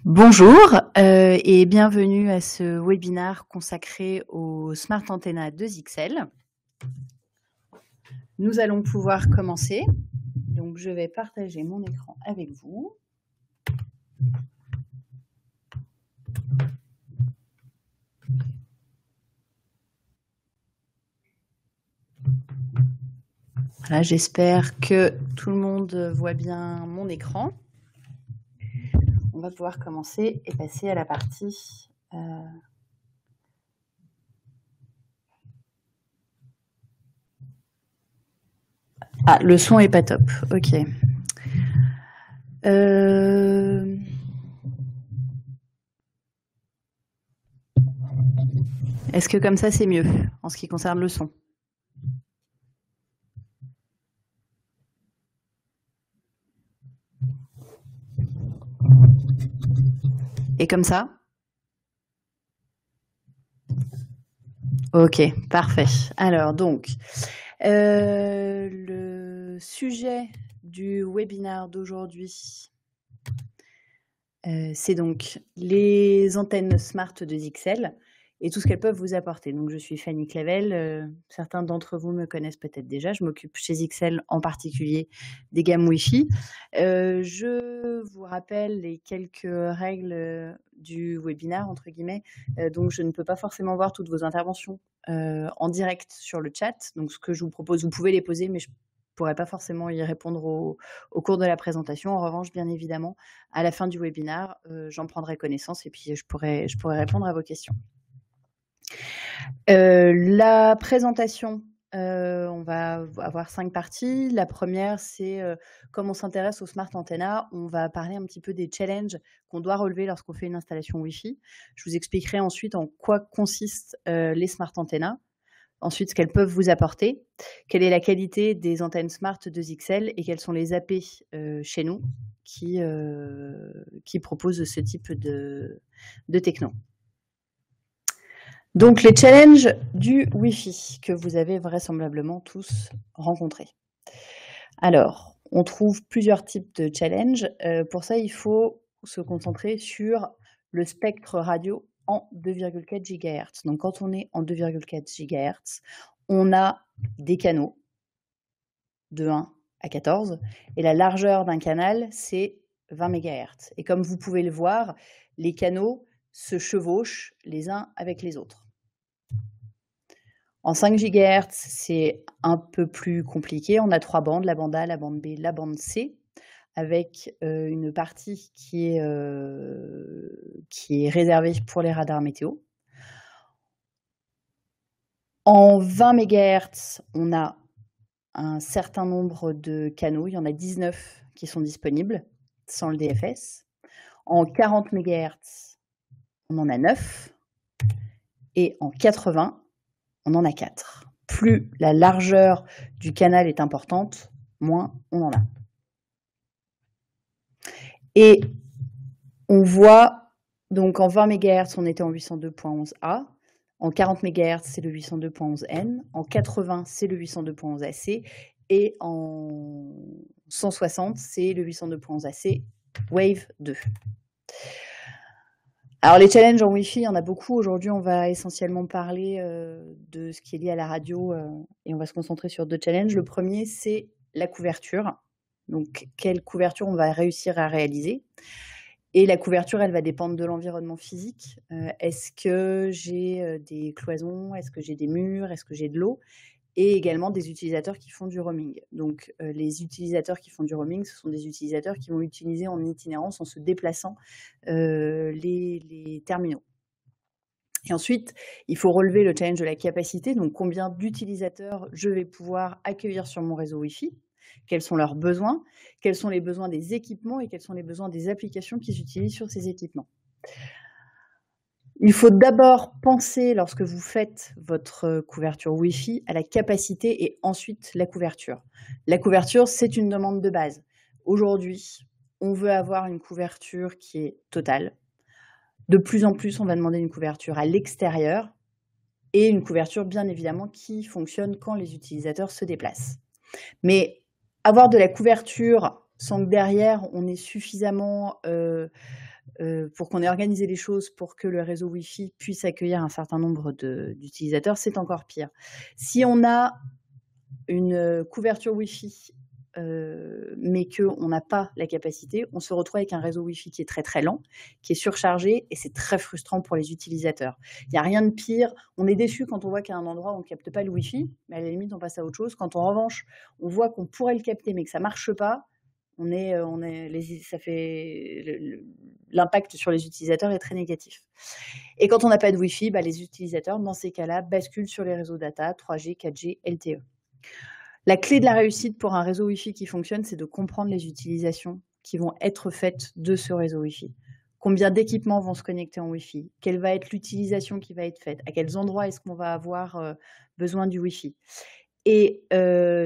Bonjour et bienvenue à ce webinaire consacré au Smart Antenna 2XL. Nous allons pouvoir commencer. Donc, je vais partager mon écran avec vous. Voilà, j'espère que tout le monde voit bien mon écran. On va pouvoir commencer et passer à la partie Ah, le son est pas top. Ok. Est-ce que comme ça c'est mieux en ce qui concerne le son? Et comme ça? Ok, parfait. Alors donc, le sujet du webinaire d'aujourd'hui, c'est donc les antennes Smart de XL et tout ce qu'elles peuvent vous apporter. Donc, je suis Fanny Clavel. Certains d'entre vous me connaissent peut-être déjà. Je m'occupe chez XL en particulier des gammes Wi-Fi. Je vous rappelle les quelques règles du webinaire, entre guillemets. Donc, je ne peux pas forcément voir toutes vos interventions en direct sur le chat. Donc, ce que je vous propose, vous pouvez les poser, mais je ne pourrai pas forcément y répondre au cours de la présentation. En revanche, bien évidemment, à la fin du webinaire, j'en prendrai connaissance et puis je pourrai répondre à vos questions. La présentation, on va avoir 5 parties. La première, c'est comme on s'intéresse au Smart Antenna, on va parler un petit peu des challenges qu'on doit relever lorsqu'on fait une installation Wi-Fi. Je vous expliquerai ensuite en quoi consistent les Smart Antenna. Ensuite, ce qu'elles peuvent vous apporter, quelle est la qualité des antennes Smart 2XL et quels sont les AP chez nous qui proposent ce type de techno. Donc, les challenges du Wi-Fi que vous avez vraisemblablement tous rencontrés. Alors, on trouve plusieurs types de challenges. Pour ça, il faut se concentrer sur le spectre radio en 2,4 GHz. Donc, quand on est en 2,4 GHz, on a des canaux de 1 à 14 et la largeur d'un canal, c'est 20 MHz. Et comme vous pouvez le voir, les canaux se chevauchent les uns avec les autres. En 5 GHz, c'est un peu plus compliqué. On a 3 bandes, la bande A, la bande B, la bande C, avec une partie qui est réservée pour les radars météo. En 20 MHz, on a un certain nombre de canaux. Il y en a 19 qui sont disponibles sans le DFS. En 40 MHz, on en a 9. Et en 80, on en a 4. Plus la largeur du canal est importante, moins on en a. Et on voit, donc en 20 MHz, on était en 802.11a. En 40 MHz, c'est le 802.11n. En 80, c'est le 802.11ac. Et en 160, c'est le 802.11ac Wave 2. Alors, les challenges en Wi-Fi, il y en a beaucoup. Aujourd'hui, on va essentiellement parler de ce qui est lié à la radio et on va se concentrer sur 2 challenges. Le premier, c'est la couverture. Donc, quelle couverture on va réussir à réaliser? Et la couverture, elle va dépendre de l'environnement physique. Est-ce que j'ai des cloisons? Est-ce que j'ai des murs? Est-ce que j'ai de l'eau? Et également des utilisateurs qui font du roaming. Donc, les utilisateurs qui font du roaming, ce sont des utilisateurs qui vont utiliser en itinérance, en se déplaçant, les terminaux. Et ensuite, il faut relever le challenge de la capacité. Donc, combien d'utilisateurs je vais pouvoir accueillir sur mon réseau Wi-Fi? Quels sont leurs besoins? Quels sont les besoins des équipements et quels sont les besoins des applications qui s'utilisent sur ces équipements? Il faut d'abord penser, lorsque vous faites votre couverture Wi-Fi, à la capacité et ensuite la couverture. La couverture, c'est une demande de base. Aujourd'hui, on veut avoir une couverture qui est totale. De plus en plus, on va demander une couverture à l'extérieur et une couverture, bien évidemment, qui fonctionne quand les utilisateurs se déplacent. Mais avoir de la couverture sans que derrière on ait suffisamment, pour qu'on ait organisé les choses pour que le réseau Wi-Fi puisse accueillir un certain nombre d'utilisateurs, c'est encore pire. Si on a une couverture Wi-Fi, mais qu'on n'a pas la capacité, on se retrouve avec un réseau Wi-Fi qui est très très lent, qui est surchargé, et c'est très frustrant pour les utilisateurs. Il n'y a rien de pire. On est déçu quand on voit qu'à un endroit on ne capte pas le Wi-Fi, mais à la limite on passe à autre chose. Quand en revanche on voit qu'on pourrait le capter mais que ça ne marche pas, l'impact sur les utilisateurs est très négatif. Et quand on n'a pas de Wi-Fi, les utilisateurs, dans ces cas-là, basculent sur les réseaux data, 3G, 4G, LTE. La clé de la réussite pour un réseau Wi-Fi qui fonctionne, c'est de comprendre les utilisations qui vont être faites de ce réseau Wi-Fi. Combien d'équipements vont se connecter en Wi-Fi? Quelle va être l'utilisation qui va être faite? À quels endroits est-ce qu'on va avoir besoin du Wi-Fi? Et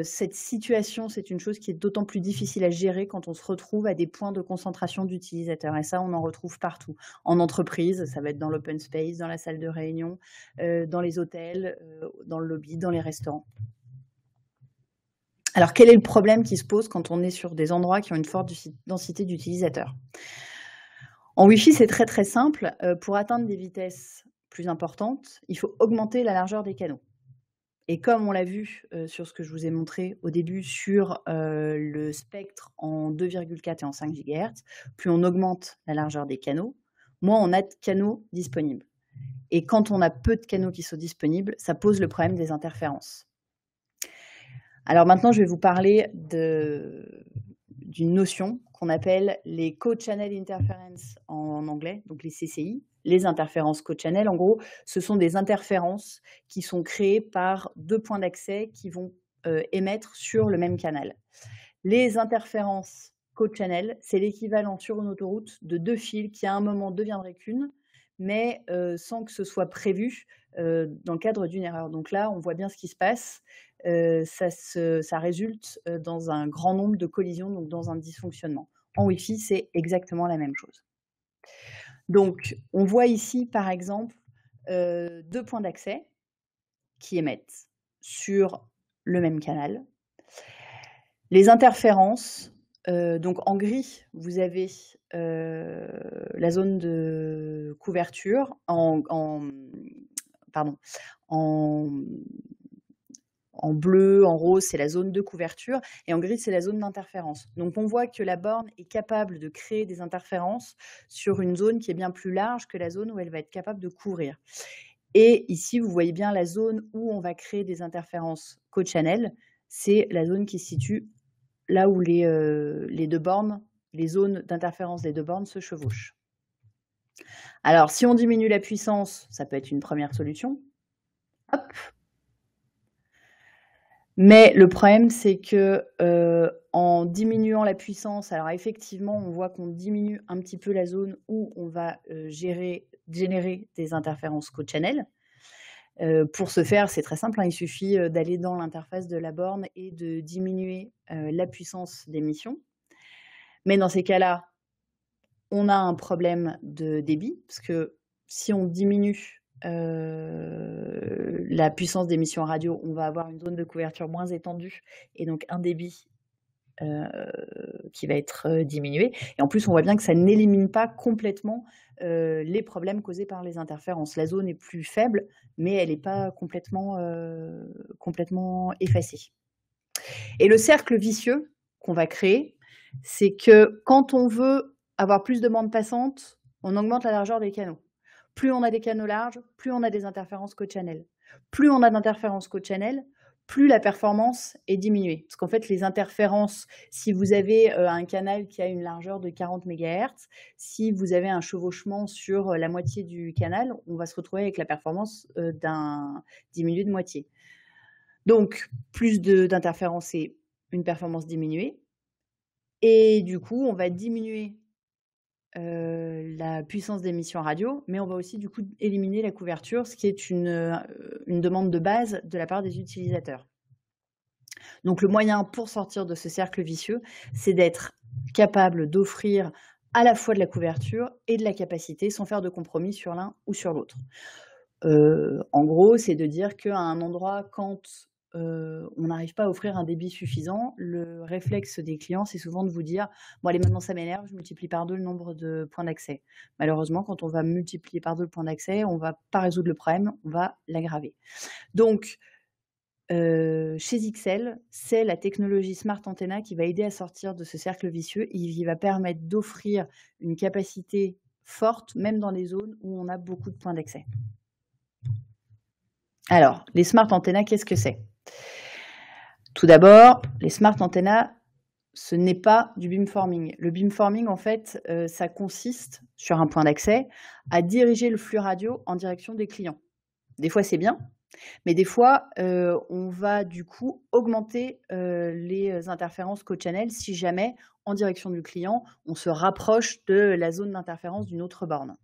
cette situation, c'est une chose qui est d'autant plus difficile à gérer quand on se retrouve à des points de concentration d'utilisateurs. Et ça, on en retrouve partout. En entreprise, ça va être dans l'open space, dans la salle de réunion, dans les hôtels, dans le lobby, dans les restaurants. Alors, quel est le problème qui se pose quand on est sur des endroits qui ont une forte densité d'utilisateurs? En Wi-Fi, c'est très très simple. Pour atteindre des vitesses plus importantes, il faut augmenter la largeur des canaux. Et comme on l'a vu sur ce que je vous ai montré au début sur le spectre en 2,4 et en 5 GHz, plus on augmente la largeur des canaux, moins on a de canaux disponibles. Et quand on a peu de canaux qui sont disponibles, ça pose le problème des interférences. Alors maintenant, je vais vous parler d'une notion qu'on appelle les co-channel interference en anglais, donc les CCI, les interférences co-channel. En gros, ce sont des interférences qui sont créées par deux points d'accès qui vont émettre sur le même canal. Les interférences co-channel, c'est l'équivalent sur une autoroute de deux fils qui à un moment deviendraient qu'une, mais sans que ce soit prévu dans le cadre d'une erreur. Donc là, on voit bien ce qui se passe. Ça résulte dans un grand nombre de collisions, donc dans un dysfonctionnement. En Wi-Fi, c'est exactement la même chose. Donc, on voit ici, par exemple, deux points d'accès qui émettent sur le même canal. Les interférences, donc en gris, vous avez la zone de couverture, en bleu, en rose, c'est la zone de couverture, et en gris, c'est la zone d'interférence. Donc, on voit que la borne est capable de créer des interférences sur une zone qui est bien plus large que la zone où elle va être capable de couvrir. Et ici, vous voyez bien la zone où on va créer des interférences co-channel, c'est la zone qui se situe là où les deux bornes, les zones d'interférence des deux bornes se chevauchent. Alors, si on diminue la puissance, ça peut être une première solution. Hop. Mais le problème, c'est que en diminuant la puissance, alors effectivement, on voit qu'on diminue un petit peu la zone où on va générer des interférences co-channel. Pour ce faire, c'est très simple, il suffit d'aller dans l'interface de la borne et de diminuer la puissance d'émission. Mais dans ces cas-là, on a un problème de débit, parce que si on diminue la puissance d'émission radio, on va avoir une zone de couverture moins étendue et donc un débit qui va être diminué. Et en plus, on voit bien que ça n'élimine pas complètement les problèmes causés par les interférences. La zone est plus faible, mais elle n'est pas complètement effacée. Et le cercle vicieux qu'on va créer, c'est que quand on veut avoir plus de bandes passantes, on augmente la largeur des canaux. Plus on a des canaux larges, plus on a des interférences co-channel. Plus on a d'interférences co-channel, plus la performance est diminuée. Parce qu'en fait, les interférences, si vous avez un canal qui a une largeur de 40 MHz, si vous avez un chevauchement sur la moitié du canal, on va se retrouver avec la performance diminuée de moitié. Donc, plus d'interférences et une performance diminuée. Et du coup, on va diminuer la puissance d'émission radio, mais on va aussi du coup éliminer la couverture, ce qui est une demande de base de la part des utilisateurs. Donc le moyen pour sortir de ce cercle vicieux, c'est d'être capable d'offrir à la fois de la couverture et de la capacité sans faire de compromis sur l'un ou sur l'autre. En gros, c'est de dire qu'à un endroit, quand on n'arrive pas à offrir un débit suffisant, le réflexe des clients, c'est souvent de vous dire: «Bon allez, maintenant ça m'énerve, je multiplie par 2 le nombre de points d'accès». Malheureusement, quand on va multiplier par 2 le point d'accès, on va pas résoudre le problème, on va l'aggraver. Donc chez XL, c'est la technologie Smart Antenna qui va aider à sortir de ce cercle vicieux et qui va permettre d'offrir une capacité forte, même dans les zones où on a beaucoup de points d'accès. Alors, les Smart Antenna, qu'est-ce que c'est? Tout d'abord, les Smart Antenna, ce n'est pas du beamforming. Le beamforming, en fait, ça consiste, sur un point d'accès, à diriger le flux radio en direction des clients. Des fois, c'est bien, mais des fois, on va du coup augmenter les interférences co-channel si jamais, en direction du client, on se rapproche de la zone d'interférence d'une autre borne.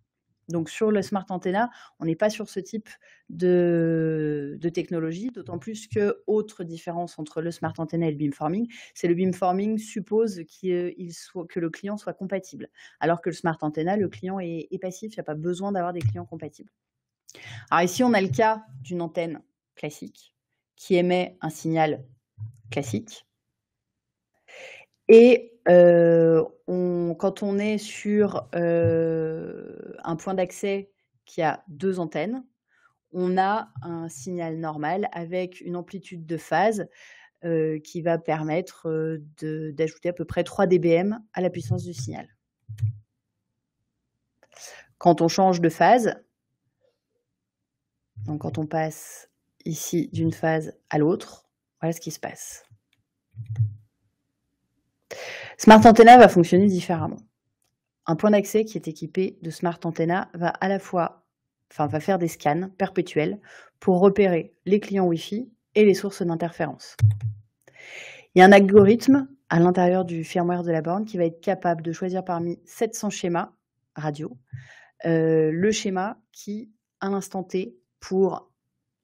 Donc sur le Smart Antenna, on n'est pas sur ce type de technologie, d'autant plus que, autre différence entre le Smart Antenna et le beamforming, c'est le beamforming suppose que le client soit compatible, alors que le Smart Antenna, le client est passif, il n'y a pas besoin d'avoir des clients compatibles. Alors ici, on a le cas d'une antenne classique qui émet un signal classique. Et quand on est sur un point d'accès qui a 2 antennes, on a un signal normal avec une amplitude de phase qui va permettre d'ajouter à peu près 3 dBm à la puissance du signal. Quand on change de phase, donc quand on passe ici d'une phase à l'autre, voilà ce qui se passe. Smart Antenna va fonctionner différemment. Un point d'accès qui est équipé de Smart Antenna va à la fois, va faire des scans perpétuels pour repérer les clients Wi-Fi et les sources d'interférence. Il y a un algorithme à l'intérieur du firmware de la borne qui va être capable de choisir parmi 700 schémas radio, le schéma qui, à l'instant T, pour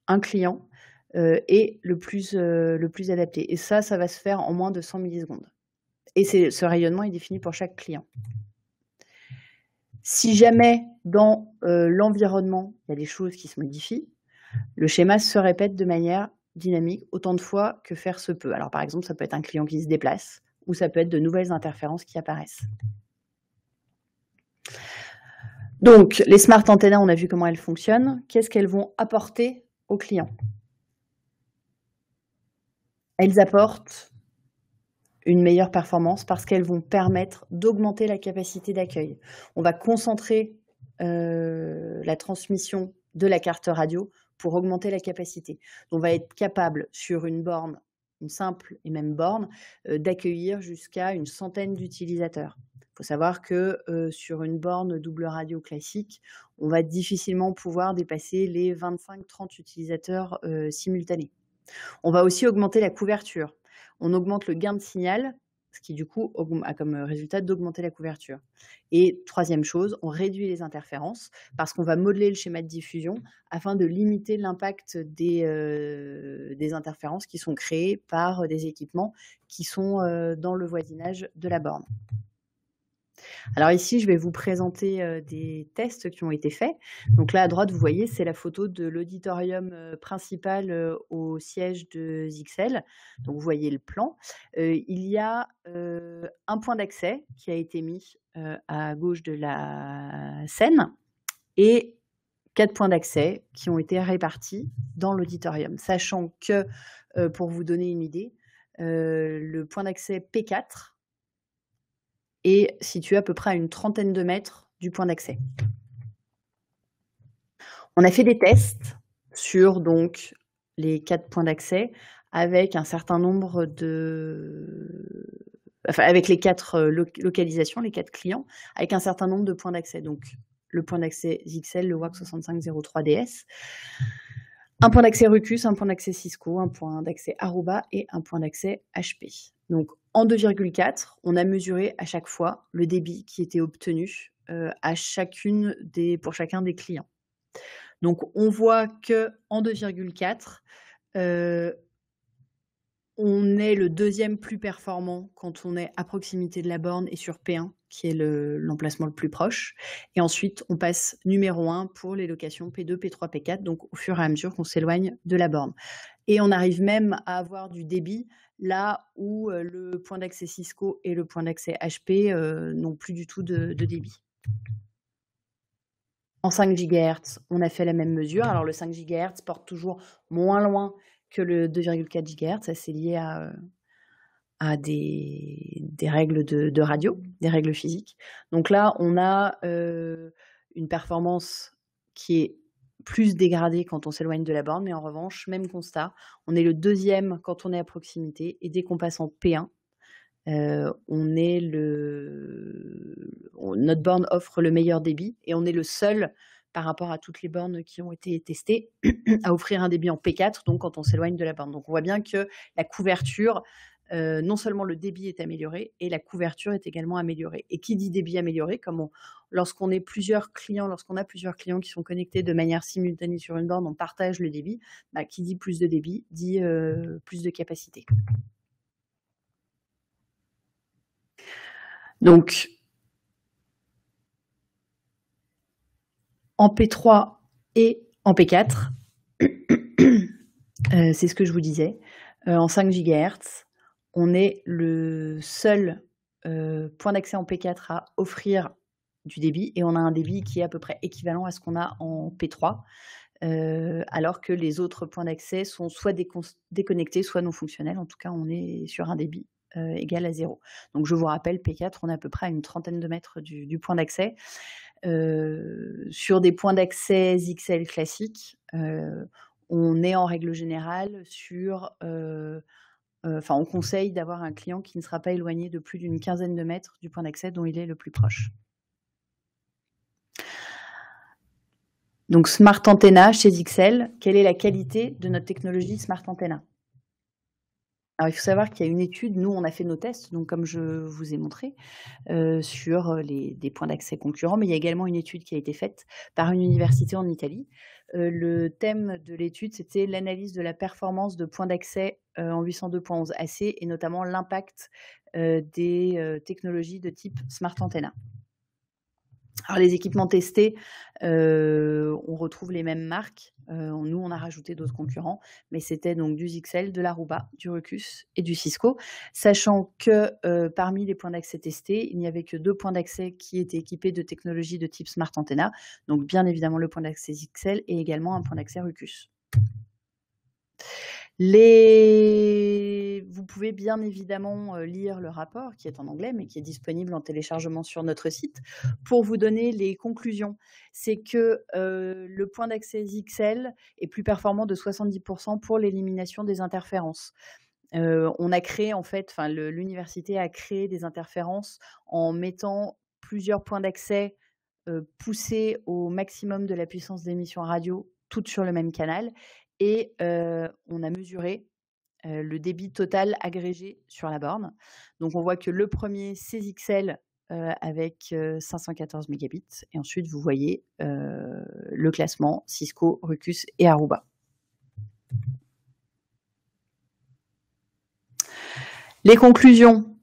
un client, est le plus adapté. Et ça va se faire en moins de 100 millisecondes. Et ce rayonnement est défini pour chaque client. Si jamais dans l'environnement, il y a des choses qui se modifient, le schéma se répète de manière dynamique autant de fois que faire se peut. Alors par exemple, ça peut être un client qui se déplace ou ça peut être de nouvelles interférences qui apparaissent. Donc les Smart Antenna, on a vu comment elles fonctionnent. Qu'est-ce qu'elles vont apporter aux clients? Elles apportent une meilleure performance parce qu'elles vont permettre d'augmenter la capacité d'accueil. On va concentrer la transmission de la carte radio pour augmenter la capacité. On va être capable sur une borne, une simple et même borne, d'accueillir jusqu'à une centaine d'utilisateurs. Il faut savoir que sur une borne double radio classique, on va difficilement pouvoir dépasser les 25-30 utilisateurs simultanés. On va aussi augmenter la couverture. On augmente le gain de signal, ce qui du coup a comme résultat d'augmenter la couverture. Et troisième chose, on réduit les interférences parce qu'on va modeler le schéma de diffusion afin de limiter l'impact des interférences qui sont créées par des équipements qui sont dans le voisinage de la borne. Alors ici, je vais vous présenter des tests qui ont été faits. Donc là, à droite, vous voyez, c'est la photo de l'auditorium principal au siège de XL. Donc vous voyez le plan. Il y a un point d'accès qui a été mis à gauche de la scène et 4 points d'accès qui ont été répartis dans l'auditorium. Sachant que, pour vous donner une idée, le point d'accès P4 est situé à peu près à une trentaine de mètres du point d'accès. On a fait des tests sur donc les 4 points d'accès avec un certain nombre avec les 4 localisations, les 4 clients, avec un certain nombre de points d'accès. Donc le point d'accès XL, le WAC 6503DS, un point d'accès Ruckus, un point d'accès Cisco, un point d'accès Aruba et un point d'accès HP. Donc en 2,4, on a mesuré à chaque fois le débit qui était obtenu pour chacun des clients. Donc on voit qu'en 2,4, on est le deuxième plus performant quand on est à proximité de la borne et sur P1, qui est l'emplacement le plus proche. Et ensuite, on passe numéro 1 pour les locations P2, P3, P4, donc au fur et à mesure qu'on s'éloigne de la borne. Et on arrive même à avoir du débit là où le point d'accès Cisco et le point d'accès HP n'ont plus du tout de débit. En 5 GHz, on a fait la même mesure. Alors le 5 GHz porte toujours moins loin que le 2,4 GHz. Ça, c'est lié à des règles de radio, des règles physiques. Donc là, on a une performance qui est plus dégradée quand on s'éloigne de la borne, mais en revanche, même constat, on est le deuxième quand on est à proximité, et dès qu'on passe en P1, notre borne offre le meilleur débit, et on est le seul, par rapport à toutes les bornes qui ont été testées, à offrir un débit en P4, donc quand on s'éloigne de la borne. Donc on voit bien que la couverture, non seulement le débit est amélioré, et la couverture est également améliorée. Et qui dit débit amélioré, lorsqu'on a plusieurs clients qui sont connectés de manière simultanée sur une borne, on partage le débit, qui dit plus de débit, dit plus de capacité. Donc, en P3 et en P4, c'est ce que je vous disais, en 5 GHz, on est le seul point d'accès en P4 à offrir du débit, et on a un débit qui est à peu près équivalent à ce qu'on a en P3, alors que les autres points d'accès sont soit déconnectés, soit non fonctionnels. En tout cas, on est sur un débit égal à 0. Donc je vous rappelle, P4, on est à peu près à une trentaine de mètres du point d'accès. Sur des points d'accès ZXL classiques, on est en règle générale sur... on conseille d'avoir un client qui ne sera pas éloigné de plus d'une quinzaine de mètres du point d'accès dont il est le plus proche. Donc Smart Antenna chez ZXL, quelle est la qualité de notre technologie Smart Antenna? Alors il faut savoir qu'il y a une étude, nous on a fait nos tests, donc comme je vous ai montré, sur des points d'accès concurrents, mais il y a également une étude qui a été faite par une université en Italie. Le thème de l'étude, c'était l'analyse de la performance de points d'accès en 802.11 AC, et notamment l'impact des technologies de type Smart Antenna. Alors les équipements testés, on retrouve les mêmes marques. Nous, on a rajouté d'autres concurrents, mais c'était donc du ZXL, de l'Aruba, du Ruckus et du Cisco, sachant que parmi les points d'accès testés, il n'y avait que 2 points d'accès qui étaient équipés de technologies de type Smart Antenna, donc bien évidemment le point d'accès ZXL et également un point d'accès Ruckus. Vous pouvez bien évidemment lire le rapport qui est en anglais, mais qui est disponible en téléchargement sur notre site, pour vous donner les conclusions. C'est que le point d'accès ZXL est plus performant de 70% pour l'élimination des interférences. On a créé en fait, l'université a créé des interférences en mettant plusieurs points d'accès poussés au maximum de la puissance d'émission radio, toutes sur le même canal, et on a mesuré le débit total agrégé sur la borne. Donc on voit que le premier, c'est ZXL avec 514 mégabits, et ensuite vous voyez le classement Cisco, Ruckus et Aruba. Les conclusions,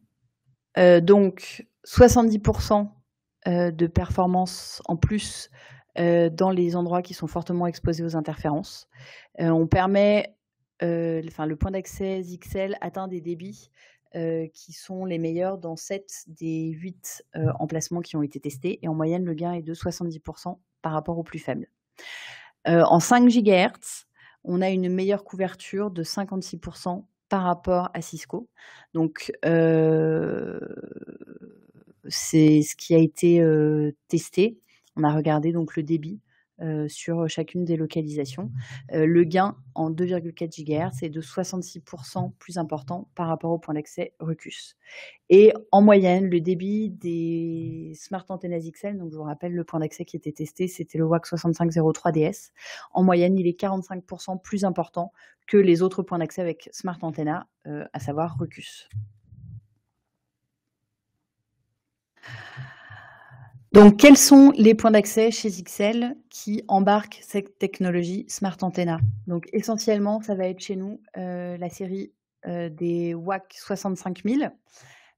donc 70% de performance en plus dans les endroits qui sont fortement exposés aux interférences. On permet, le point d'accès ZXL atteint des débits qui sont les meilleurs dans 7 des 8 emplacements qui ont été testés, et en moyenne, le gain est de 70% par rapport au plus faible. En 5 GHz, on a une meilleure couverture de 56% par rapport à Cisco. Donc, c'est ce qui a été testé. On a regardé donc le débit sur chacune des localisations. Le gain en 2,4 GHz est de 66% plus important par rapport au point d'accès Ruckus. Et en moyenne, le débit des Smart Antenna ZXL, donc je vous rappelle, le point d'accès qui était testé, c'était le WAC 6503DS. En moyenne, il est 45% plus important que les autres points d'accès avec Smart Antenna, à savoir Ruckus. Donc, quels sont les points d'accès chez ZXL qui embarquent cette technologie Smart Antenna? Donc, essentiellement, ça va être chez nous la série des WAC 65000,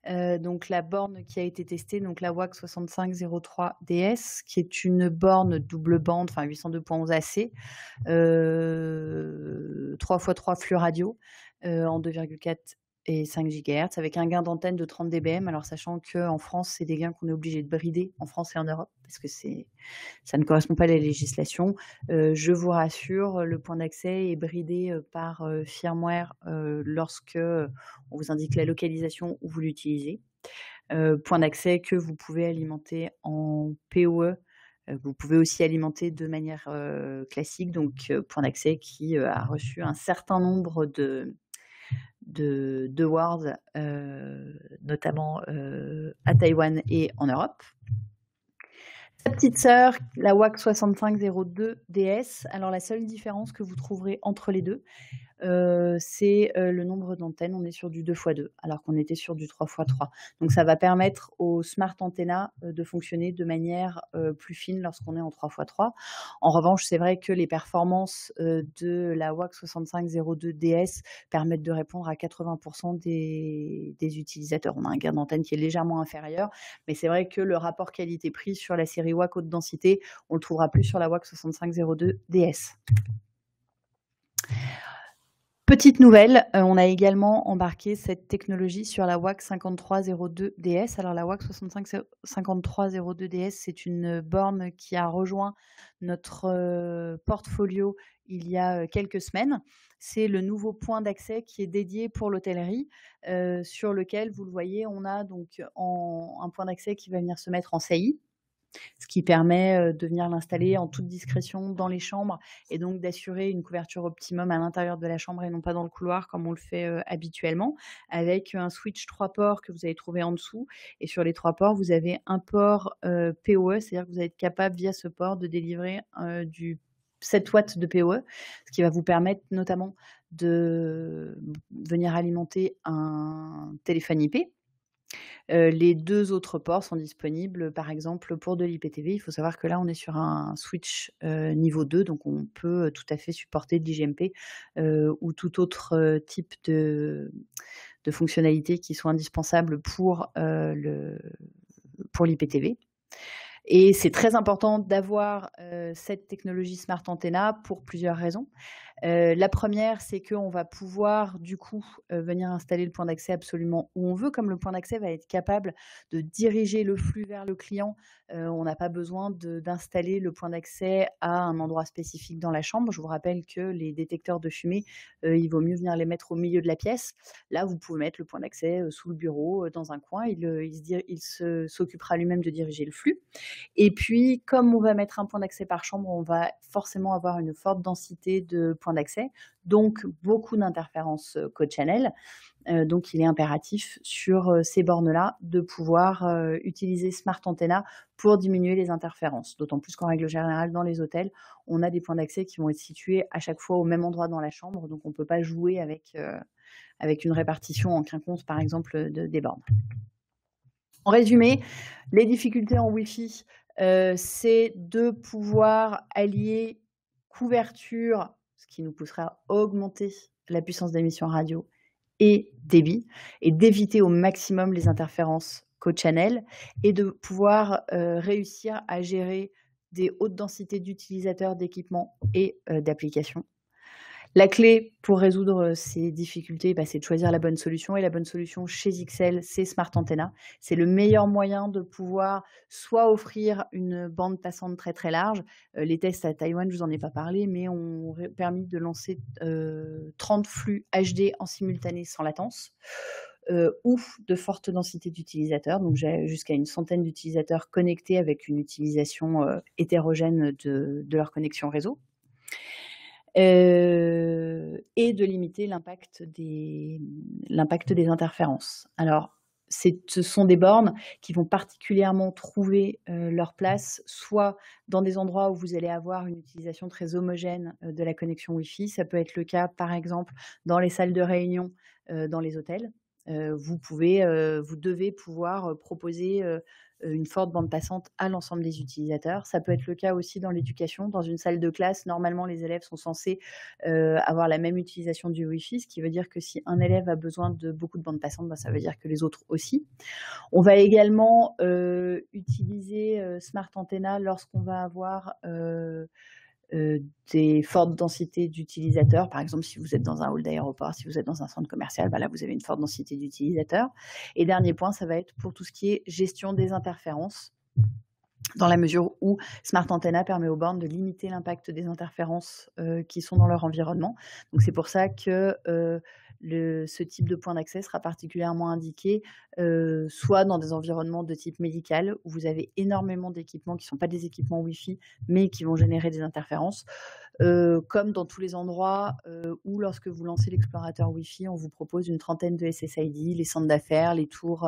Donc la borne qui a été testée, donc la WAC 6503DS, qui est une borne double bande, enfin 802.11 AC, 3x3 flux radio, en 2,4 et 5 GHz, avec un gain d'antenne de 30 dBm. Alors sachant qu'en France, c'est des gains qu'on est obligé de brider en France et en Europe, parce que ça ne correspond pas à la législation. Je vous rassure, le point d'accès est bridé par firmware lorsque on vous indique la localisation où vous l'utilisez. Point d'accès que vous pouvez alimenter en PoE. Vous pouvez aussi alimenter de manière classique, donc point d'accès qui a reçu un certain nombre d'awards, notamment à Taïwan et en Europe. Sa petite sœur, la WAC 6502DS. Alors la seule différence que vous trouverez entre les deux, c'est le nombre d'antennes. On est sur du 2x2 alors qu'on était sur du 3x3. Donc ça va permettre aux smart antennas de fonctionner de manière plus fine lorsqu'on est en 3x3. En revanche, c'est vrai que les performances de la WAC 6502DS permettent de répondre à 80% des utilisateurs. On a un gain d'antenne qui est légèrement inférieur, mais c'est vrai que le rapport qualité-prix sur la série WAC haute densité, on le trouvera plus sur la WAC 6502DS. Petite nouvelle, on a également embarqué cette technologie sur la WAC 5302DS. Alors la WAC 5302DS, c'est une borne qui a rejoint notre portfolio il y a quelques semaines. C'est le nouveau point d'accès qui est dédié pour l'hôtellerie, sur lequel, vous le voyez, on a donc un point d'accès qui va venir se mettre en saillie, ce qui permet de venir l'installer en toute discrétion dans les chambres et donc d'assurer une couverture optimum à l'intérieur de la chambre et non pas dans le couloir comme on le fait habituellement, avec un switch 3 ports que vous allez trouver en dessous. Et sur les 3 ports, vous avez un port PoE, c'est-à-dire que vous allez être capable via ce port de délivrer du 7 watts de PoE, ce qui va vous permettre notamment de venir alimenter un téléphone IP. Les 2 autres ports sont disponibles, par exemple, pour de l'IPTV. Il faut savoir que là, on est sur un switch niveau 2, donc on peut tout à fait supporter de l'IGMP ou tout autre type de fonctionnalités qui sont indispensables pour l'IPTV. Et c'est très important d'avoir cette technologie Smart Antenna pour plusieurs raisons. La première, c'est qu'on va pouvoir du coup venir installer le point d'accès absolument où on veut. Comme le point d'accès va être capable de diriger le flux vers le client, on n'a pas besoin d'installer le point d'accès à un endroit spécifique dans la chambre. Je vous rappelle que les détecteurs de fumée, il vaut mieux venir les mettre au milieu de la pièce. Là, vous pouvez mettre le point d'accès sous le bureau, dans un coin. Il s'occupera lui-même de diriger le flux. Et puis, comme on va mettre un point d'accès par chambre, on va forcément avoir une forte densité de points d'accès, donc beaucoup d'interférences co-channel. Donc, il est impératif sur ces bornes-là de pouvoir utiliser Smart Antenna pour diminuer les interférences. D'autant plus qu'en règle générale, dans les hôtels, on a des points d'accès qui vont être situés à chaque fois au même endroit dans la chambre, donc on ne peut pas jouer avec une répartition en quinconce, par exemple, des bornes. En résumé, les difficultés en Wi-Fi, c'est de pouvoir allier couverture, ce qui nous poussera à augmenter la puissance d'émission radio et débit, et d'éviter au maximum les interférences co-channel, et de pouvoir réussir à gérer des hautes densités d'utilisateurs, d'équipements et d'applications. La clé pour résoudre ces difficultés, c'est de choisir la bonne solution, et la bonne solution chez XL, c'est Smart Antenna. C'est le meilleur moyen de pouvoir soit offrir une bande passante très très large. Les tests à Taïwan, je vous en ai pas parlé, mais ont permis de lancer 30 flux HD en simultané sans latence. Ou de forte densité d'utilisateurs, donc j'ai jusqu'à une centaine d'utilisateurs connectés avec une utilisation hétérogène de leur connexion réseau. Et de limiter l'impact des interférences. Alors, ce sont des bornes qui vont particulièrement trouver leur place, soit dans des endroits où vous allez avoir une utilisation très homogène de la connexion Wi-Fi. Ça peut être le cas, par exemple, dans les salles de réunion, dans les hôtels. vous devez pouvoir proposer une forte bande passante à l'ensemble des utilisateurs. Ça peut être le cas aussi dans l'éducation. Dans une salle de classe, normalement, les élèves sont censés avoir la même utilisation du Wi-Fi, ce qui veut dire que si un élève a besoin de beaucoup de bande passante, ça veut dire que les autres aussi. On va également utiliser Smart Antenna lorsqu'on va avoir des fortes densités d'utilisateurs. Par exemple, si vous êtes dans un hall d'aéroport, si vous êtes dans un centre commercial, là, vous avez une forte densité d'utilisateurs. Et dernier point, ça va être pour tout ce qui est gestion des interférences, dans la mesure où Smart Antenna permet aux bornes de limiter l'impact des interférences qui sont dans leur environnement. Donc c'est pour ça que ce type de point d'accès sera particulièrement indiqué soit dans des environnements de type médical, où vous avez énormément d'équipements qui ne sont pas des équipements Wi-Fi, mais qui vont générer des interférences, comme dans tous les endroits où, lorsque vous lancez l'explorateur Wi-Fi, on vous propose une trentaine de SSID, les centres d'affaires, les tours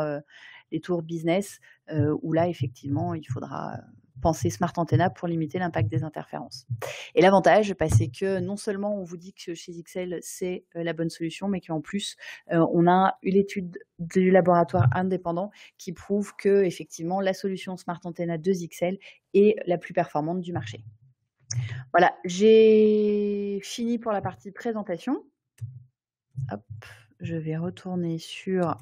business, où là, effectivement, il faudra penser Smart Antenna pour limiter l'impact des interférences. Et l'avantage, c'est que non seulement on vous dit que chez XL, c'est la bonne solution, mais qu'en plus, on a une étude du laboratoire indépendant qui prouve que, effectivement, la solution Smart Antenna 2XL est la plus performante du marché. Voilà, j'ai fini pour la partie présentation. Hop, je vais retourner sur...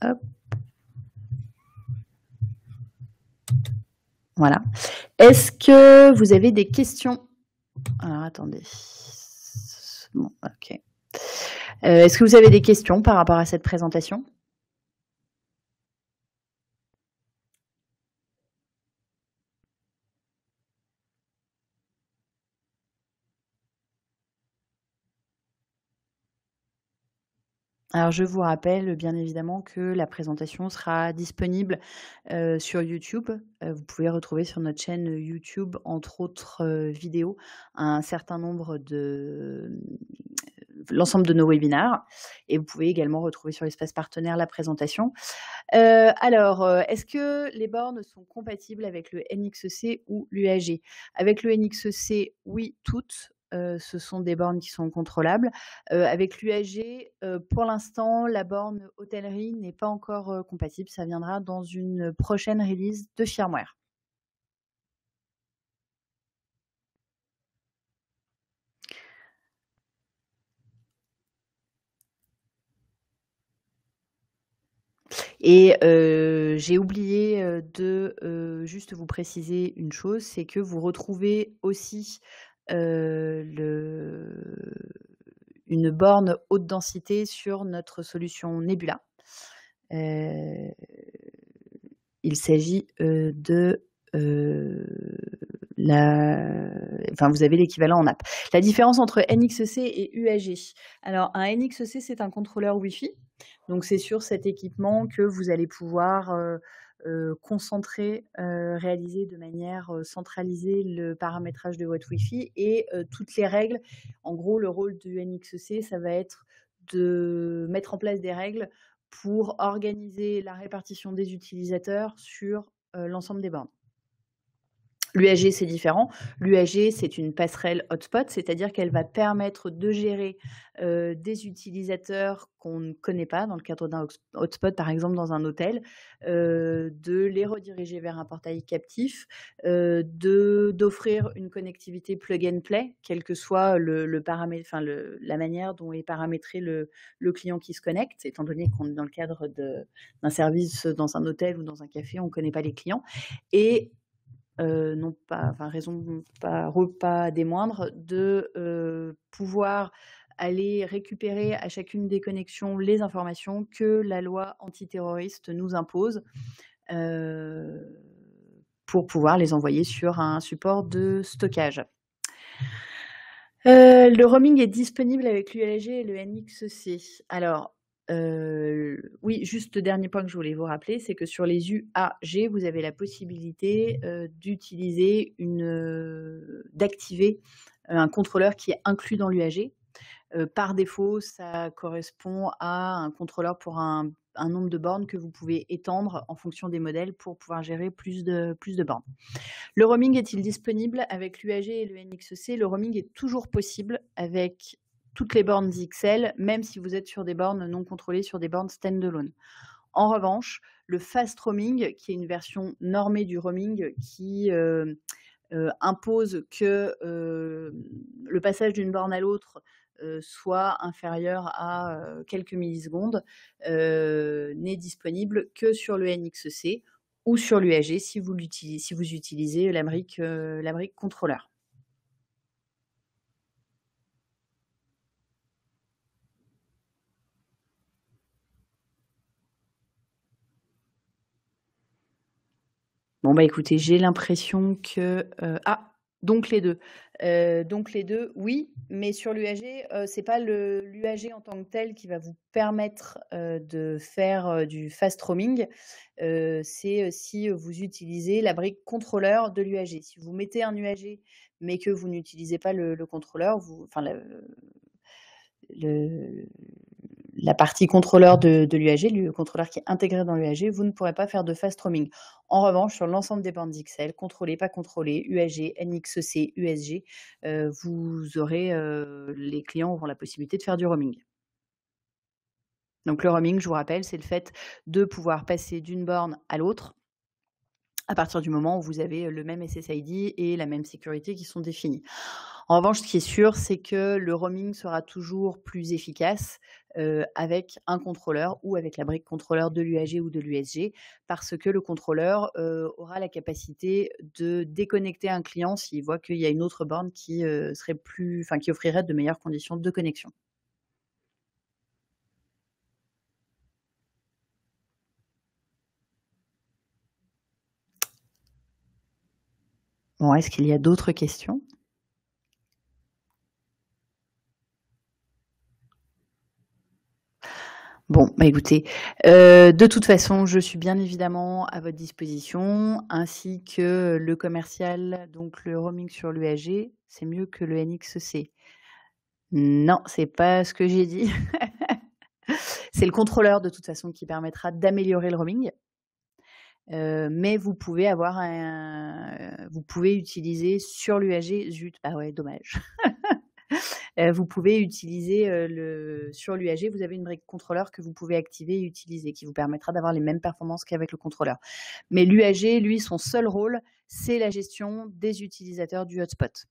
hop. Voilà. Est-ce que vous avez des questions? Alors, attendez. Bon, ok. Est-ce que vous avez des questions par rapport à cette présentation? Alors, je vous rappelle bien évidemment que la présentation sera disponible sur YouTube. Vous pouvez retrouver sur notre chaîne YouTube, entre autres vidéos, un certain nombre de l'ensemble de nos webinaires. Et vous pouvez également retrouver sur l'espace partenaire la présentation. Alors, est-ce que les bornes sont compatibles avec le NXEC ou l'UAG? Avec le NXEC, oui, toutes. Ce sont des bornes qui sont contrôlables. Avec l'UAG, pour l'instant, la borne hôtellerie n'est pas encore compatible. Ça viendra dans une prochaine release de firmware. Et j'ai oublié de juste vous préciser une chose, c'est que vous retrouvez aussi une borne haute densité sur notre solution Nebula. Il s'agit de vous avez l'équivalent en app. La différence entre NXEC et UAG. Alors, un NXEC, c'est un contrôleur Wi-Fi. Donc, c'est sur cet équipement que vous allez pouvoir concentrer, réaliser de manière centralisée le paramétrage de votre Wi-Fi et toutes les règles. En gros, le rôle du NXEC, ça va être de mettre en place des règles pour organiser la répartition des utilisateurs sur l'ensemble des bornes. L'UAG, c'est différent. L'UAG, c'est une passerelle hotspot, c'est-à-dire qu'elle va permettre de gérer des utilisateurs qu'on ne connaît pas dans le cadre d'un hotspot, par exemple dans un hôtel, de les rediriger vers un portail captif, d'offrir une connectivité plug and play, quel que soit la manière dont est paramétré le client qui se connecte, étant donné qu'on est dans le cadre d'un service dans un hôtel ou dans un café, on ne connaît pas les clients. Et pas des moindres, de pouvoir aller récupérer à chacune des connexions les informations que la loi antiterroriste nous impose pour pouvoir les envoyer sur un support de stockage. Le roaming est disponible avec l'UAG et le NXEC. Alors, oui, juste le dernier point que je voulais vous rappeler, c'est que sur les UAG, vous avez la possibilité d'utiliser d'activer un contrôleur qui est inclus dans l'UAG. Par défaut, ça correspond à un contrôleur pour un un nombre de bornes que vous pouvez étendre en fonction des modèles pour pouvoir gérer plus de bornes. Le roaming est-il disponible avec l'UAG et le NXEC? Le roaming est toujours possible avec toutes les bornes XL, même si vous êtes sur des bornes non contrôlées, sur des bornes standalone. En revanche, le fast roaming, qui est une version normée du roaming qui impose que le passage d'une borne à l'autre soit inférieur à quelques millisecondes, n'est disponible que sur le NXEC ou sur l'UAG si vous utilisez la brique contrôleur. Bon, bah, écoutez, j'ai l'impression que, donc les 2. Donc les 2, oui, mais sur l'UAG, c'est pas l'UAG en tant que tel qui va vous permettre, de faire, du fast roaming. C'est, si vous utilisez la brique contrôleur de l'UAG. Si vous mettez un UAG, mais que vous n'utilisez pas le contrôleur, enfin le la partie contrôleur de l'UAG, le contrôleur qui est intégré dans l'UAG, vous ne pourrez pas faire de fast roaming. En revanche, sur l'ensemble des bandes XL, contrôlées, pas contrôlées, UAG, NXEC, USG, vous aurez, les clients auront la possibilité de faire du roaming. Donc le roaming, je vous rappelle, c'est le fait de pouvoir passer d'une borne à l'autre à partir du moment où vous avez le même SSID et la même sécurité qui sont définis. En revanche, ce qui est sûr, c'est que le roaming sera toujours plus efficace avec un contrôleur ou avec la brique contrôleur de l'UAG ou de l'USG, parce que le contrôleur aura la capacité de déconnecter un client s'il voit qu'il y a une autre borne qui qui offrirait de meilleures conditions de connexion. Bon, est-ce qu'il y a d'autres questions? Bon, bah, écoutez, de toute façon, je suis bien évidemment à votre disposition, ainsi que le commercial, donc le roaming sur l'UAG, c'est mieux que le NXEC. Non, c'est pas ce que j'ai dit. C'est le contrôleur de toute façon qui permettra d'améliorer le roaming, mais vous pouvez utiliser sur l'UAG, zut, ah ouais, dommage. Vous pouvez utiliser, sur l'UAG, vous avez une brique contrôleur que vous pouvez activer et utiliser, qui vous permettra d'avoir les mêmes performances qu'avec le contrôleur. Mais l'UAG, lui, son seul rôle, c'est la gestion des utilisateurs du hotspot.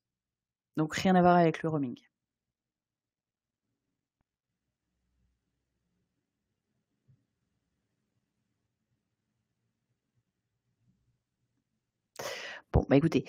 Donc rien à voir avec le roaming. Bon, bah, écoutez,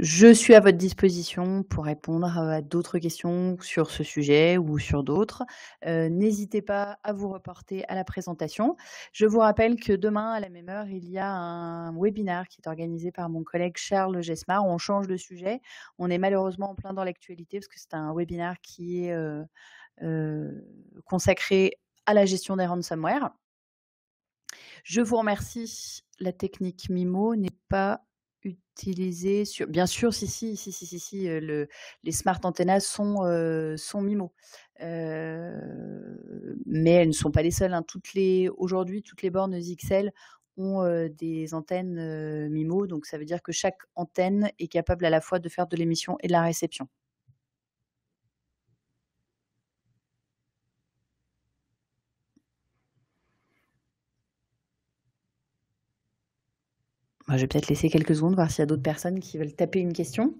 je suis à votre disposition pour répondre à d'autres questions sur ce sujet ou sur d'autres. N'hésitez pas à vous reporter à la présentation. Je vous rappelle que demain, à la même heure, il y a un webinaire qui est organisé par mon collègue Charles Gesmar. On change de sujet. On est malheureusement en plein dans l'actualité parce que c'est un webinaire qui est consacré à la gestion des ransomware. Je vous remercie. La technique MIMO n'est pas utilisée sur bien sûr, si, les smart antennas sont MIMO. Mais elles ne sont pas les seules, hein. Aujourd'hui, toutes les bornes XL ont, des antennes, MIMO, donc ça veut dire que chaque antenne est capable à la fois de faire de l'émission et de la réception. Moi, je vais peut-être laisser quelques secondes, voir s'il y a d'autres personnes qui veulent taper une question.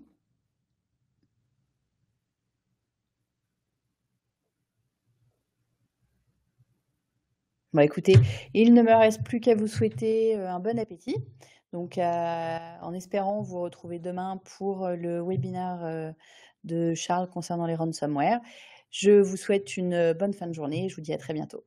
Bah, écoutez, il ne me reste plus qu'à vous souhaiter, un bon appétit. Donc, en espérant vous retrouver demain pour, le webinaire, de Charles concernant les ransomware. Je vous souhaite une, bonne fin de journée et je vous dis à très bientôt.